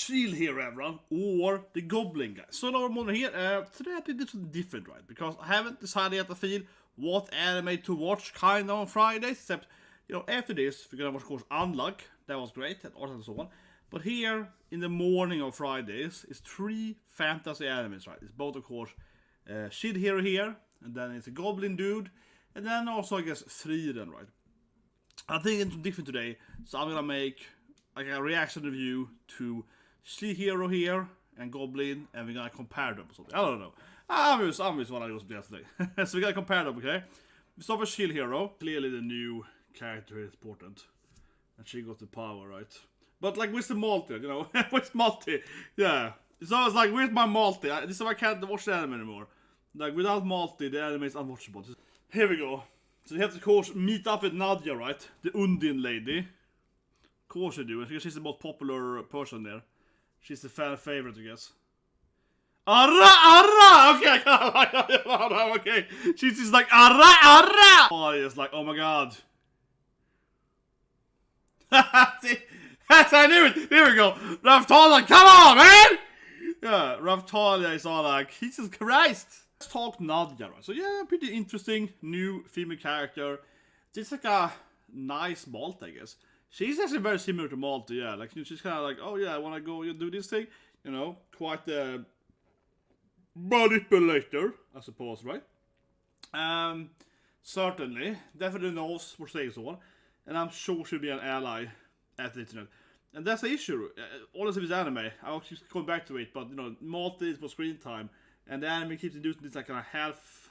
Shield Hero, everyone, or the Goblin guy. So now I'm here. Today I think this is different, right? Because I haven't decided yet to feel what anime to watch kind of on Fridays, except, you know, after this, we're gonna watch, of course, Unluck. That was great, and so on. But here, in the morning of Fridays, is 3 fantasy animes, right? It's both, of course, Shield Hero here, and then it's a Goblin dude, and then also, I guess, 3 then, right? I think it's different today, so I'm gonna make like a reaction review to Shield Hero here and Goblin, and we're gonna compare them or something. I don't know. I'm just what I was yesterday. So we're gonna compare them, okay? We start with Shield Hero. Clearly the new character is important. And she got the power, right? But like, where's the Malty, you know? Where's Malty? Yeah. So I was like, where's my Malty? This is why I can't watch the anime anymore. Like, without Malty, the anime is unwatchable. Here we go. So you have to, of course, meet up with Nadia, right? The Undine lady. Of course you do, because she's the most popular person there. She's the fan favorite, I guess. Arra! Okay, okay. She's just like, arra! Oh, it's like, oh my god. Yes, I knew it! Here we go! Raftalia, come on, man! Yeah, Raftalia is all like, Jesus Christ! Let's talk Nadia, right? So yeah, pretty interesting new female character. It's like a nice Malty, I guess. She's actually very similar to Malty, yeah. Like, she's kind of like, oh yeah, I want to go do this thing. You know, quite a manipulator, I suppose, right? Certainly. Definitely knows what saying so on. And I'm sure she'll be an ally at the internet. And that's the issue. Honestly, with anime, I'll keep going back to it, but, you know, Malty is for screen time. And the anime keeps doing this like kind of half...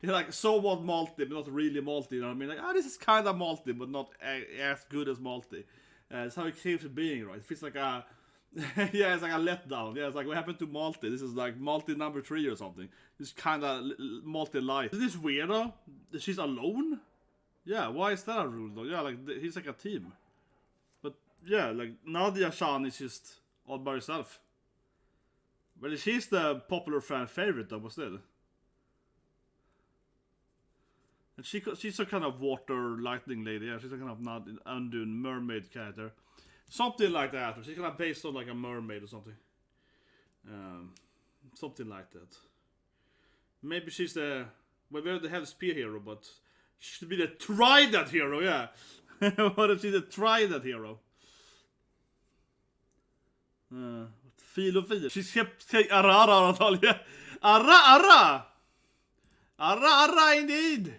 They're like somewhat Malty, but not really Malty, you know what I mean? Like, oh, this is kind of Malty, but not as good as Malty. That's how it keeps being, right? It feels like a... yeah, it's like a letdown. Yeah, it's like, what happened to Malty? This is like Malty number 3 or something. This kind of Malty life. Is this weird, though? That she's alone? Yeah, why is that a rule, though? Yeah, like, he's like a team. But, yeah, like, Nadia-chan is just all by herself. Well, she's the popular fan favorite, though, but still. And she's a kind of water lightning lady, yeah. She's a kind of not undone mermaid character. Something like that. She's kind of based on like a mermaid or something. Something like that. Maybe she's the... Well, we already have the spear hero, but she should be the trident hero, yeah. What if she's the trident hero? Fil. She's kept saying arra, Natalia. Arra! Arra, indeed!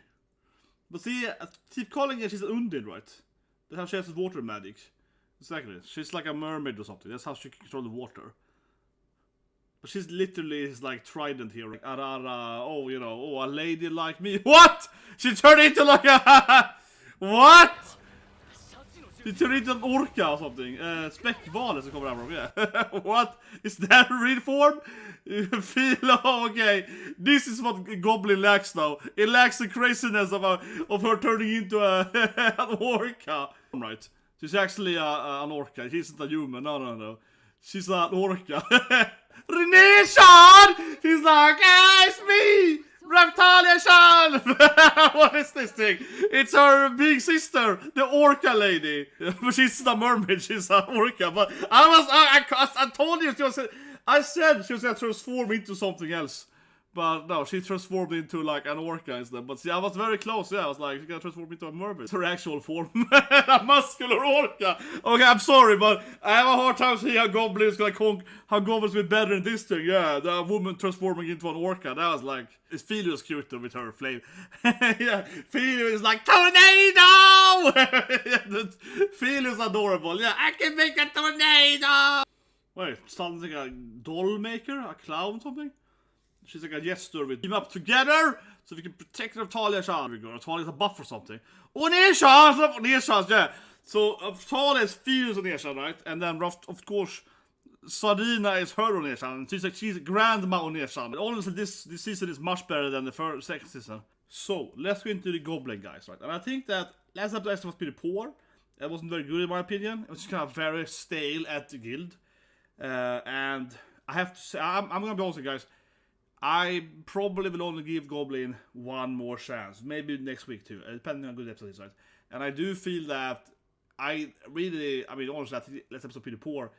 But see, I keep calling her she's an Undine, right? That's how she has the water magic. Exactly. She's like a mermaid or something. That's how she can control the water. But she's literally his like trident here. Like, arara, oh, you know, oh, a lady like me. What? She turned into like a... What? She turned into an orca or something. Späckval som kommer där från, yeah. What? Is that real form? Okay. This is what Goblin lacks now. It lacks the craziness of her turning into an orca. Right. She's actually an orca. She's not a human. No. She's an orca. René-chan! She's like, it's me! Raftalia-chan! What is this thing? It's her big sister, the orca lady. But she's not a mermaid, she's an orca. But I told you, I said she was going to transform into something else. But no, she transformed into like an orca instead. But see, I was very close, yeah. I was like, she's going to transform into a mermaid. It's her actual form. A muscular orca. Okay, I'm sorry, but I have a hard time seeing how goblins will be better in this thing. Yeah, the woman transforming into an orca. That was like, it's Philio's cute though with her flame. Yeah, Philio is like, tornado! Philio's adorable. Yeah, I can make a tornado! Wait, sounds like a doll maker? A clown something? She's like a jester with team up together so we can protect Raftalia-chan. Raftalia is a buff or something. Oh, Nishans, yeah. So Raftalia is Philio's Oneshan, right? And then of course Sarina is her Oneshan. She's a grandma Oneshan. Honestly, this season is much better than the second season. So let's go into the Goblin guys, right? And I think that last episode was pretty poor. It wasn't very good in my opinion. It was kind of very stale at the guild. And I have to say, I'm gonna be honest, guys. I probably will only give Goblin one more chance. Maybe next week too, depending on good episodes, right? And I do feel that honestly, I think last episode pretty poor.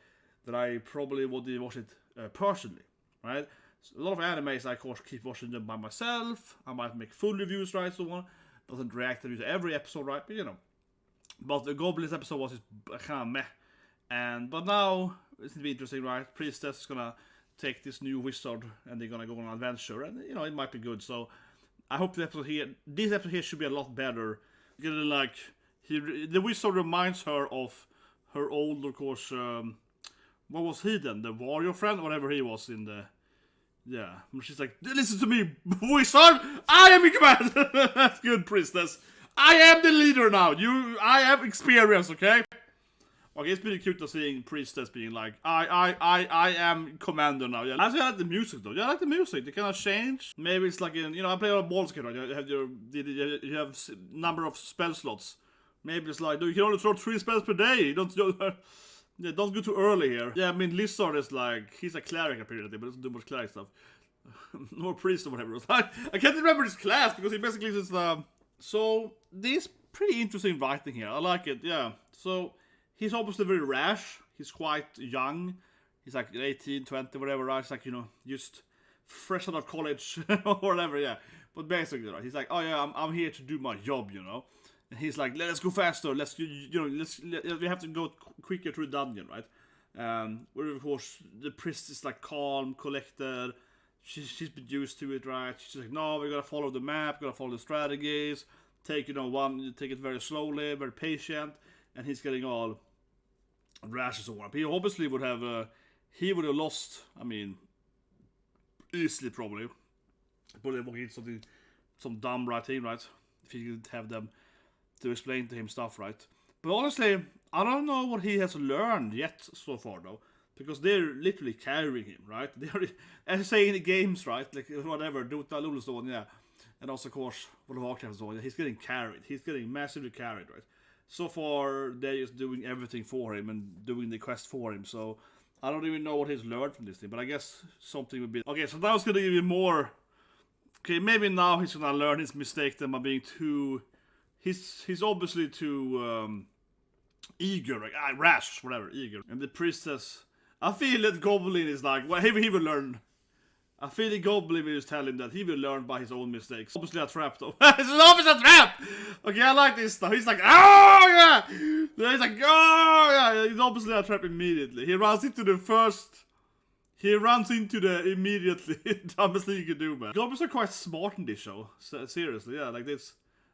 that I probably would watch it personally, right? So a lot of animes I of course keep watching them by myself. I might make full reviews, right? So on doesn't react to every episode, right? But you know, but the Goblins episode was kind of meh, but now it's gonna be interesting, right? Priestess is gonna take this new wizard and they're gonna go on an adventure, and you know it might be good. So I hope this episode here should be a lot better. Because like the wizard reminds her of her old, of course. What was he then? The warrior friend, whatever he was in the. Yeah, she's like, listen to me, wizard. I am in command. That's good, priestess. I am the leader now. I have experience, okay? Okay, it's pretty cute to seeing priestess being like, I am commander now. Yeah, I like the music though. Yeah, I like the music. They kind of change. Maybe it's like in, I play a lot of balls game, right? You have number of spell slots. Maybe it's like, you can only throw 3 spells per day. Don't go too early here. Yeah, I mean, Lizard is like, he's a cleric apparently, but doesn't do much cleric stuff. Or priest or whatever. I can't remember his class because he basically is so this pretty interesting writing here. I like it. Yeah. So he's obviously very rash. He's quite young. He's like 18, 20, whatever. Right? He's like just fresh out of college or whatever. Yeah. But basically, right? He's like, oh yeah, I'm here to do my job. And he's like, let's go faster. We have to go quicker through the dungeon, right? Where of course the priest is like calm, collected. She's been used to it, right? She's like, no, we gotta follow the map, gotta follow the strategies. Take it very slowly, very patient. And he's getting all rashes or whatever. He obviously would have lost. I mean, easily probably. Probably walking into some dumb writing, right? If he could have them to explain to him stuff, right? But honestly, I don't know what he has learned yet so far, though, because they're literally carrying him, right? They're, as you say in the games, right? Like whatever, Dota, Lul, so on, yeah, and also of course World of Warcraft, so on. He's getting carried. He's getting massively carried, right? So far, they're just doing everything for him and doing the quest for him. So I don't even know what he's learned from this thing, but I guess something would be okay. So now it's gonna give you more. Okay, maybe now he's gonna learn his mistake then by being too. He's obviously too eager, like rash, whatever, eager. And the priestess, I feel that Goblin is like, well, he will learn. I feel the Goblin will tell him that he will learn by his own mistakes. Obviously a trap though. It's obviously a trap! Okay, I like this stuff. He's like, oh yeah! He's like, oh yeah! He's obviously a trap immediately. He runs into the immediately dumbest thing you can do, man. Goblins are quite smart in this show. Seriously, yeah, like this.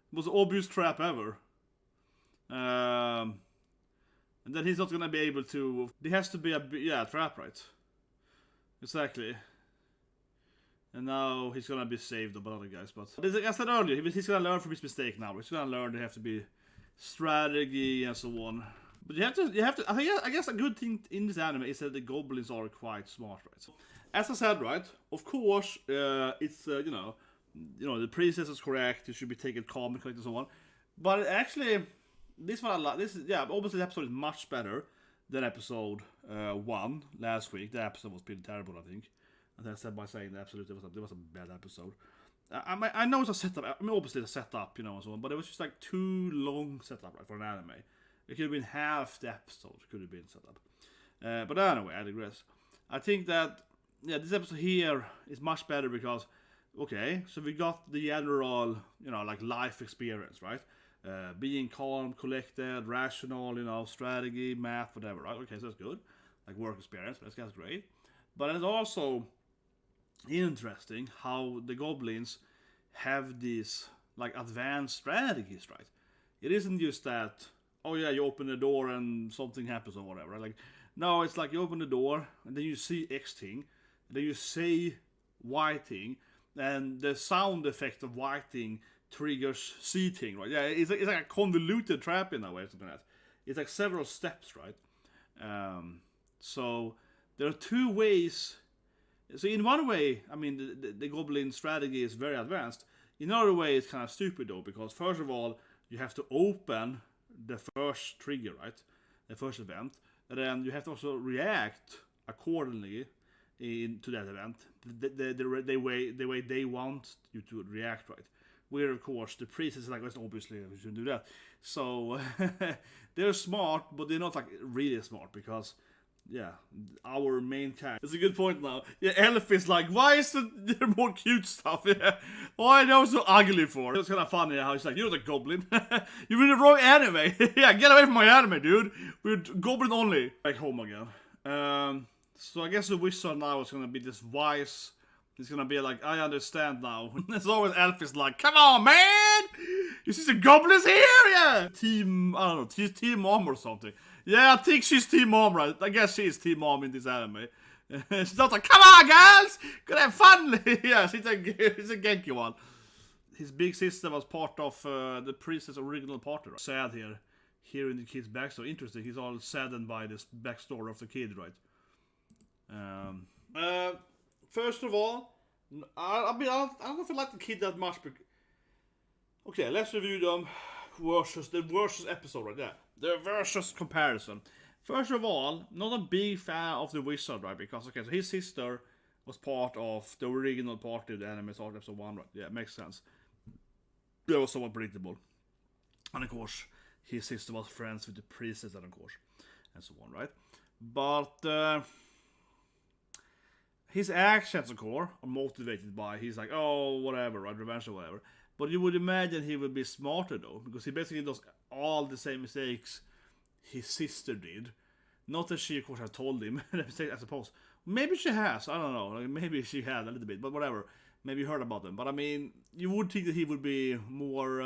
Most obvious trap ever. And then he's not gonna be able to. There has to be a trap, right? Exactly. And now he's gonna be saved by other guys. But as I said earlier, he's gonna learn from his mistake now. He's gonna learn there have to be strategy and so on. But you have to. I guess a good thing in this anime is that the goblins are quite smart, right? So, as I said, right? Of course, it's the princess is correct. You should be taken calm and correct and so on. But actually, this one I like. Obviously the episode is much better than episode 1 last week. The episode was pretty terrible, I think. And I said by saying that absolutely it was a bad episode. I know it's a setup. I mean, obviously it's a setup, and so on. But it was just like too long setup, right, for an anime. It could have been half the episode. Could have been set up. But anyway, I digress. I think that this episode here is much better because. Okay, so we got the general, like life experience, right? Being calm, collected, rational, strategy, math, whatever, right? Okay, so that's good. Like work experience, that's great. But it's also interesting how the goblins have these, like, advanced strategies, right? It isn't just that, oh yeah, you open the door and something happens or whatever, right? Like, no, it's like you open the door and then you see X thing, and then you say Y thing, and the sound effect of whiting triggers C thing, right? Yeah, it's like a convoluted trap in a way, something like that. It's like several steps, right? So there are 2 ways. So in one way, I mean, the goblin strategy is very advanced. In another way, it's kind of stupid though, because first of all, you have to open the first trigger, right? The first event, and then you have to also react accordingly into that event, the way they want you to react, right? Where of course the priest is like, well, obviously we shouldn't do that. So they're smart, but they're not like really smart, because yeah, our main character. It's a good point now. Yeah, Elf is like, why is there more cute stuff? Yeah, why are they so ugly for? It was kind of funny how he's like, you're the goblin. You're in the wrong anime. Yeah, get away from my anime, dude. We're goblin only. Back home again. So I guess the wizard now is gonna be this wise. He's gonna be like, I understand now. As always, Elf is like, come on, man! You see the goblins here? Yeah! Team, I don't know, she's Team Mom or something. Yeah, I think she's Team Mom, right? I guess she is Team Mom in this anime. She's not like, come on, girls! Gonna have fun! Yeah, she's a Genki one. His big sister was part of the priestess' original party, right? Sad here. Hearing the kid's backstory. Interesting, he's all saddened by this backstory of the kid, right? First of all, I don't know if I like the kid that much. Okay, let's review them versus the versus episode right there. The versus comparison. First of all, not a big fan of the wizard, right? Because okay, so his sister was part of the original party of the anime start episode 1, right? Yeah, makes sense. That was somewhat predictable. And of course, his sister was friends with the priestess, and of course, and so on, right? But his actions, of course, are motivated by, he's like, oh, whatever, right, revenge or whatever. But you would imagine he would be smarter, though, because he basically does all the same mistakes his sister did. Not that she, of course, has told him, I suppose. Maybe she has, I don't know, like, maybe she had a little bit, but whatever. Maybe you heard about them. But, I mean, you would think that he would be more,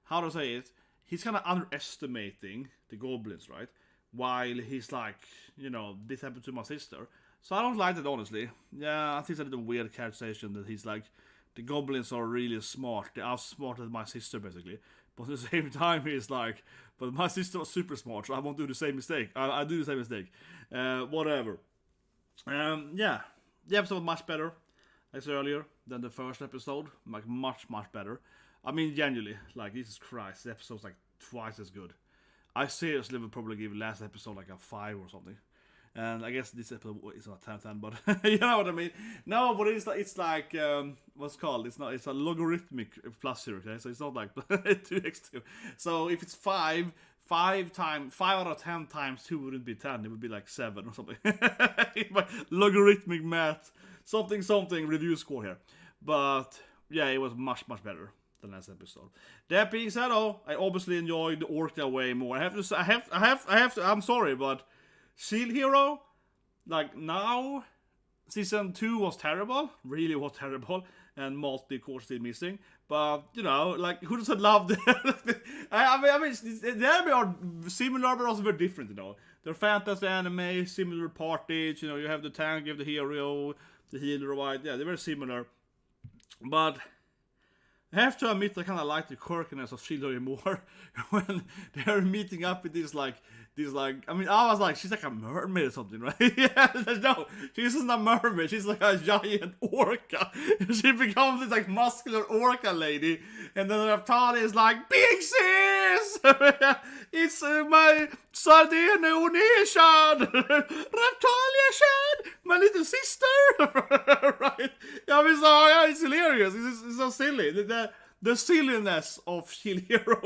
how to say it, he's kind of underestimating the goblins, right? While he's like, you know, this happened to my sister. So I don't like that, honestly. Yeah, I think it's a little weird characterization that he's like, the goblins are really smart. They outsmarted my sister, basically. But at the same time, he's like, but my sister was super smart, so I won't do the same mistake. I do the same mistake. Whatever. Yeah. The episode was much better, like I said earlier, than the first episode. Like, much better. I mean, genuinely, like, Jesus Christ, the episode's like twice as good. I seriously would probably give last episode like a 5 or something. And I guess this episode is not 10/10, but you know what I mean. No, but it's like what's it called? It's a logarithmic plus here, okay? So it's not like 2x2. So if it's 5 out of 10 times 2 wouldn't be 10. It would be like 7 or something. Logarithmic math, something review score here. But yeah, it was much better than last episode. That being said, though, I obviously enjoyed the Orca way more. I have to say, I have to. I'm sorry, but Shield Hero, like now, season 2 was terrible, really was terrible, and Malty, of course, still missing. But you know, like who doesn't love the? I mean, the anime are similar, but also very different. You know, they're fantasy anime, similar parties. You know, you have the tank, you have the hero, the healer, right? Yeah, they're very similar. But I have to admit, I kind of like the quirkiness of Shield Hero more when they're meeting up with these like, I mean, I was like, she's like a mermaid or something, right? Yeah, no, she's not a mermaid, she's like a giant orca. She becomes this like muscular orca lady, and then Raftali is like, big sis! It's my Sardine Unishan! Raptalia-shan! My little sister! Right? I mean, so, yeah, it's hilarious, it's so silly. The silliness of Shield Hero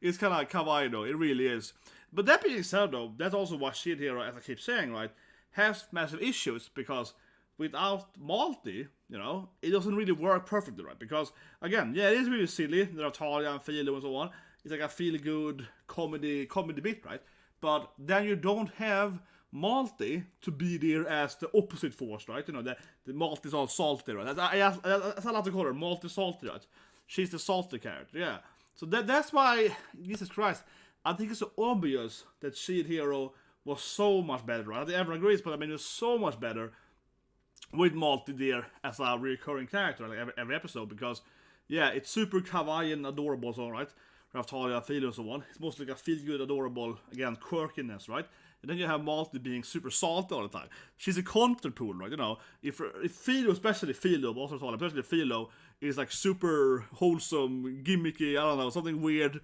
is kind of kawaii, though, it really is. But that being said, though, that's also why Shield Hero, as I keep saying, right, has massive issues, because without Malty, you know, it doesn't really work perfectly, right? Because, again, yeah, it is really silly, there are Talia and Philo and so on, it's like a feel-good comedy bit, right? But then you don't have Malty to be there as the opposite force, right? You know, the Malty's all salty, right? That's I like to call her, Malty salty, right? She's the salty character, yeah. So that's why, Jesus Christ, I think it's so obvious that Shield Hero was so much better, right? I think everyone agrees, but I mean, it was so much better with Malty there as a recurring character, like every episode, because, yeah, it's super kawaii and adorable, so, right? Raftalia, Philo, and so on. It's mostly like a feel-good, adorable, again, quirkiness, right? And then you have Malty being super salty all the time. She's a counter tool, right? You know, if Philo, especially Philo, but also especially Philo, is like super wholesome, gimmicky, I don't know, something weird,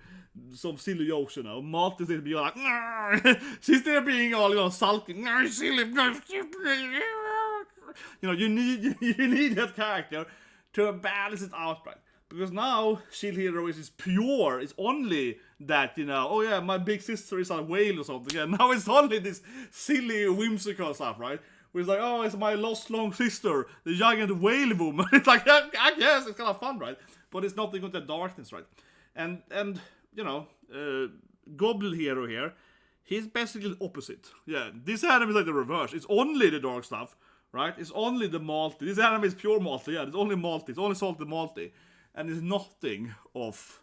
some silly jokes, you know. Malty's there being like, nah! She's there being all, you know, sulking, nah, silly, nah, stupid. You know, you need that character to balance it out, right? Because now Shield Hero is pure. It's only that, oh yeah, my big sister is a whale or something. Yeah, now it's only this silly, whimsical stuff, right? Where it's like, oh, it's my lost long sister, the giant whale woman. It's like, I guess it's kind of fun, right? But it's nothing with the darkness, right? And Goblin Hero here, he's basically the opposite. Yeah, this anime is like the reverse. It's only the dark stuff, right? It's only the Malty. This anime is pure Malty. Yeah, it's only Malty. It's only salted Malty. And there's nothing of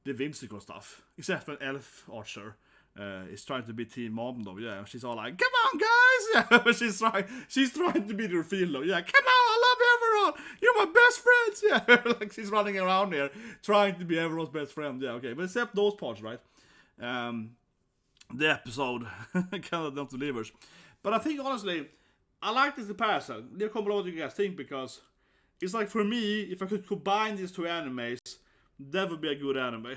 the whimsical stuff. Except when Elf Archer is trying to be Team Mom, though. Yeah, she's all like, come on, guys! Yeah, she's trying to be the reveal, though. Yeah, come on, I love you, everyone! You're my best friends! Yeah, like she's running around here trying to be everyone's best friend. Yeah, okay. But except those parts, right? The episode kind of not delivers. But I think, honestly, I like this comparison. Leave a comment below what you guys think, because it's like, for me, if I could combine these two animes, that would be a good anime.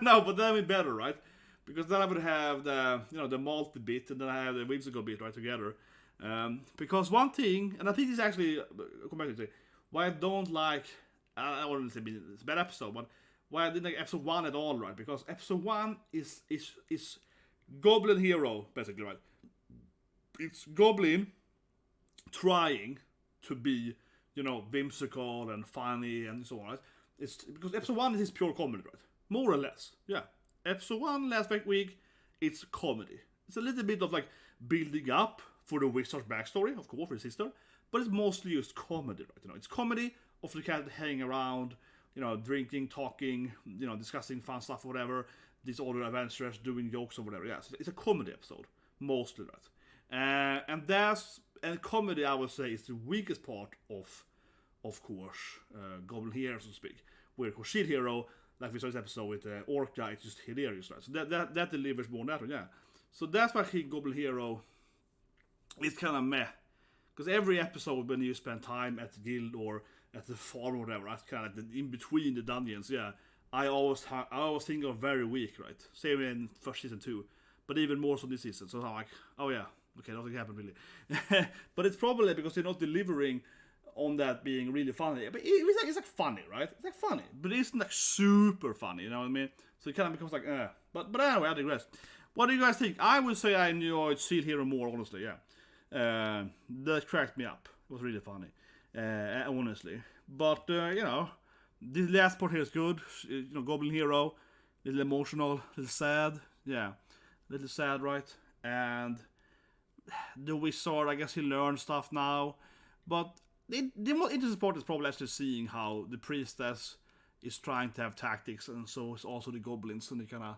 No, but that would be better, right? Because then I would have the, the Malty bit, and then I have the whimsical bit right together. Because one thing, and I think this actually, why I don't like, I wouldn't say it's a bad episode, but why I didn't like episode 1 at all, right? Because episode 1 is Goblin Hero, basically, right? It's Goblin trying to be, whimsical and funny and so on, right? It's because episode 1 is pure comedy, right? More or less, yeah. Episode 1 last week, it's comedy. It's a little bit of like building up for the wizard's backstory, of course, for his sister, but it's mostly just comedy, right? It's comedy of the character hanging around, drinking, talking, discussing fun stuff or whatever. These other adventurers doing jokes or whatever. Yeah, so it's a comedy episode, mostly, right? And comedy, I would say, is the weakest part of course, Goblin Hero, so to speak. Where, of course, Shield Hero, like we saw this episode with Orca, it's just hilarious, right? So that delivers more than that one, yeah. So that's why I think Goblin Hero is kind of meh. Because every episode when you spend time at the guild or at the farm or whatever, that's kind of like in between the dungeons, yeah. I always think of very weak, right? Same in first season 2. But even more so this season. So I'm like, oh yeah, okay, nothing happened really. But it's probably because they're not delivering on that being really funny. But it's like funny, right? It's like funny. But it isn't like super funny, you know what I mean? So it kind of becomes like, But anyway, I digress. What do you guys think? I would say I enjoyed Shield Hero more, honestly, yeah. That cracked me up. It was really funny, honestly. But, this last part here is good. Goblin Hero, a little emotional, a little sad. Yeah, a little sad, right? And the wizard, I guess he learned stuff now. But the most interesting part is probably actually seeing how the priestess is trying to have tactics, and so is also the goblins, and they kind of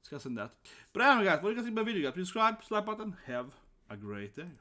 discussing that. But anyway, guys, what do you guys think about the video? Guys, please subscribe, slap button. Have a great day.